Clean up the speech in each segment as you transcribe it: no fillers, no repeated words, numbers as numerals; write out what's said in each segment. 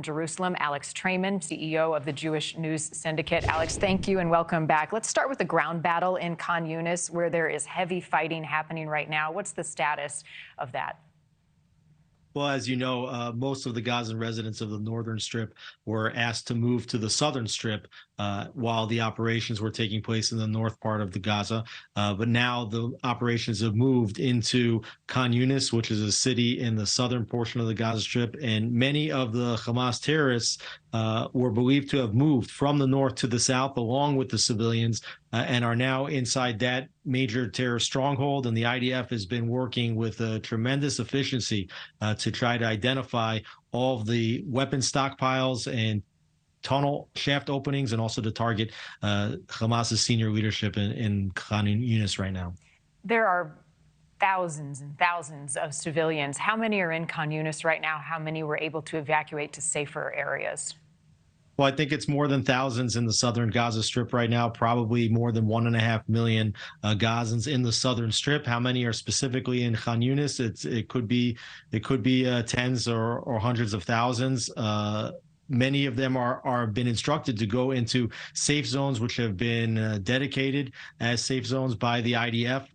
from Jerusalem, Alex Traiman, CEO of the Jewish News Syndicate. Alex, thank you and welcome back. Let's start with the ground battle in Khan Yunis, where there is heavy fighting happening right now. What's the status of that? Well, as you know, most of the Gazan residents of the northern strip were asked to move to the southern strip while the operations were taking place in the north part of the Gaza. But now the operations have moved into Khan Yunis, which is a city in the southern portion of the Gaza Strip. And many of the Hamas terrorists were believed to have moved from the north to the south, along with the civilians, and are now inside that major terrorist stronghold. And the IDF has been working with tremendous efficiency to try to identify all of the weapon stockpiles and tunnel shaft openings, and also to target Hamas's senior leadership in Khan Yunis right now. There are thousands and thousands of civilians. How many are in Khan Yunis right now? How many were able to evacuate to safer areas? Well, I think it's more than thousands in the southern Gaza Strip right now, probably more than 1.5 million Gazans in the southern strip. How many are specifically in Khan Yunis? It could be tens or hundreds of thousands. Many of them are been instructed to go into safe zones, which have been dedicated as safe zones by the IDF.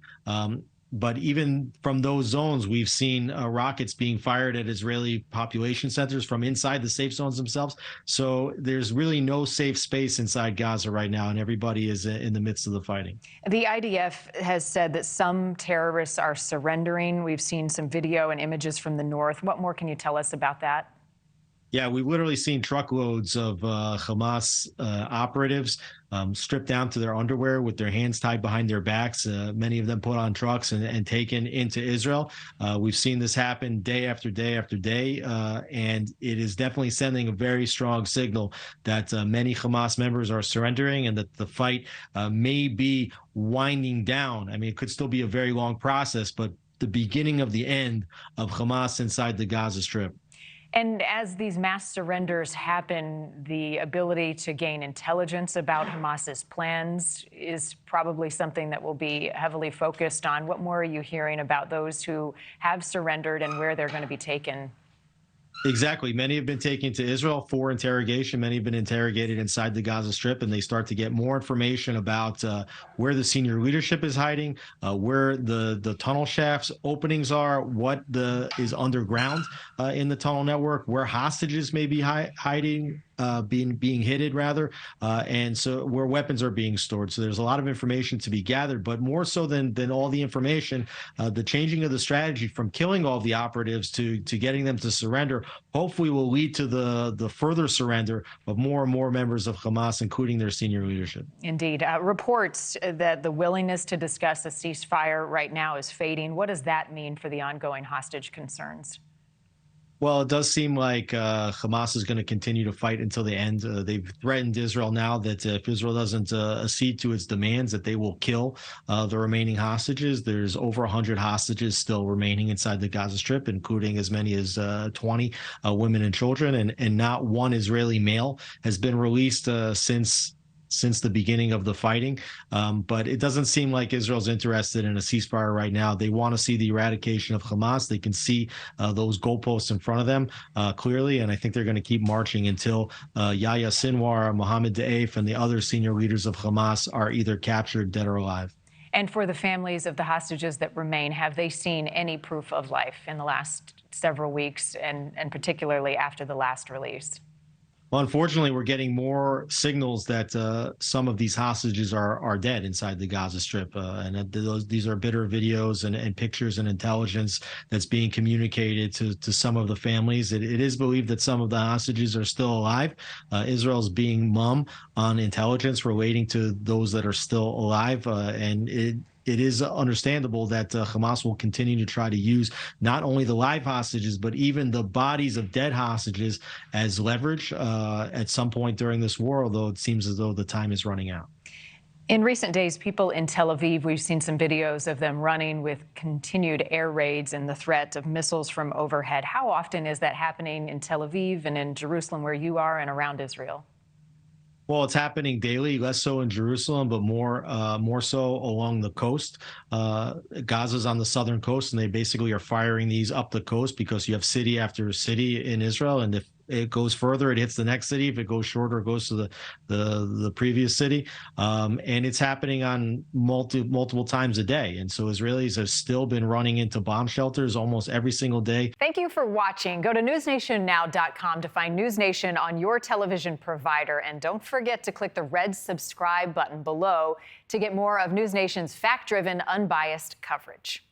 But even from those zones, we've seen rockets being fired at Israeli population centers from inside the safe zones themselves. So there's really no safe space inside Gaza right now, and everybody is in the midst of the fighting. The IDF has said that some terrorists are surrendering. We've seen some video and images from the north. What more can you tell us about that? Yeah, we've literally seen truckloads of Hamas operatives stripped down to their underwear with their hands tied behind their backs, many of them put on trucks and taken into Israel. We've seen this happen day after day after day, and it is definitely sending a very strong signal that many Hamas members are surrendering and that the fight may be winding down. I mean, it could still be a very long process, but the beginning of the end of Hamas inside the Gaza Strip. And as these mass surrenders happen, the ability to gain intelligence about Hamas's plans is probably something that will be heavily focused on. What more are you hearing about those who have surrendered and where they're going to be taken? Exactly. Many have been taken to Israel for interrogation. Many have been interrogated inside the Gaza Strip, and they start to get more information about where the senior leadership is hiding, where the tunnel shafts openings are, what is underground in the tunnel network, where hostages may be hiding. Being hidden rather, and so where weapons are being stored. So there's a lot of information to be gathered, but more so than all the information, the changing of the strategy from killing all the operatives to getting them to surrender, hopefully will lead to the further surrender of more and more members of Hamas, including their senior leadership. Indeed. Reports that the willingness to discuss a ceasefire right now is fading. What does that mean for the ongoing hostage concerns? Well, it does seem like Hamas is going to continue to fight until the end. They've threatened Israel now that if Israel doesn't accede to its demands, that they will kill the remaining hostages. There's over 100 hostages still remaining inside the Gaza Strip, including as many as 20 women and children. And not one Israeli male has been released since the beginning of the fighting. But it doesn't seem like Israel's interested in a ceasefire right now. They want to see the eradication of Hamas. They can see those goalposts in front of them clearly, and I think they're going to keep marching until Yahya Sinwar, Mohammed Deif, and the other senior leaders of Hamas are either captured, dead or alive. And for the families of the hostages that remain, have they seen any proof of life in the last several weeks, and particularly after the last release? Well, unfortunately, we're getting more signals that some of these hostages are dead inside the Gaza Strip. And these are bitter videos and pictures and intelligence that's being communicated to some of the families. It is believed that some of the hostages are still alive. Israel's being mum on intelligence relating to those that are still alive. And it is understandable that Hamas will continue to try to use not only the live hostages, but even the bodies of dead hostages as leverage at some point during this war, although it seems as though the time is running out. In recent days, people in Tel Aviv, we've seen some videos of them running with continued air raids and the threat of missiles from overhead. How often is that happening in Tel Aviv and in Jerusalem, where you are, and around Israel? Well, it's happening daily, less so in Jerusalem, but more so along the coast. Gaza's on the southern coast, and they basically are firing these up the coast because you have city after city in Israel. And it goes further, it hits the next city. If it goes shorter, it goes to the previous city. And it's happening on multiple times a day. And so Israelis have still been running into bomb shelters almost every single day. Thank you for watching. Go to newsnationnow.com to find NewsNation on your television provider. And don't forget to click the red subscribe button below to get more of NewsNation's fact-driven, unbiased coverage.